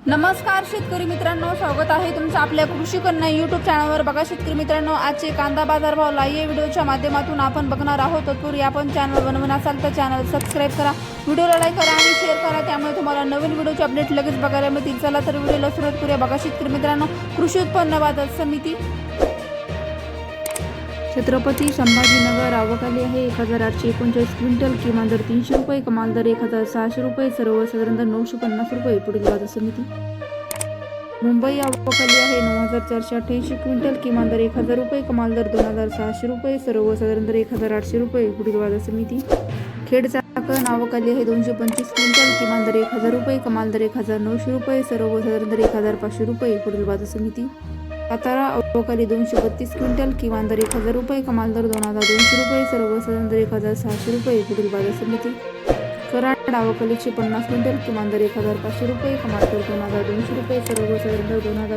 नमस्कार शेतकरी मित्रांनो, स्वागत आहे तुमचं आपल्या कृषी कन्या यूट्यूब चॅनलवर। बघा शेतकरी मित्रांनो, आजचे कांदा बाजार भाव लाईव्ह व्हिडिओच्या माध्यमातून आपण बघणार आहोत। तत्पूर्वी आपण चॅनल बनवून असाल तर चॅनल सबस्क्राईब करा, व्हिडिओला लाईक करा आणि शेअर करा, त्यामुळे तुम्हाला नवीन व्हिडिओचे अपडेट लगेच बघायला मिळतील। चला तर व्हिडिओला सुरुवात करूया। बघा शेतकरी मित्रांनो, कृषी उत्पन्न बाजार समिती छत्रपती संभाजीनगर आवक आली आहे 1839 क्विंटल, किमान दर 300 रुपये, कमाल दर 1600 रुपये, सर्वसाधारण दर 950 रुपये। पुढील बाजार समिती मुंबई आवक आली आहे 9488 क्विंटल, किमान दर 1000 रुपये, कमाल दर 2600 रुपये, सर्वसाधारण दर 1800 रुपये। पुढील बाजार समिती खेड चाकण आवक आली आहे 225 क्विंटल, किमान दर 1000 रुपये, कमाल दर 1900 रुपये, सर्वसाधारण दर 1500 रुपये। पुढील बाजार समिती सातारा आवक आली 232 क्विंटल, किमान दर 1000 रुपये, कमाल दर 2200 रुपये, सर्वसाधारण दर 1600 रुपये। पुढील बाजार समिती कराड आवक आली 150 क्विंटल, किमान दर 1500 रुपये, कमाल दर 2200 रुपये, सर्वसाधारण दर 2200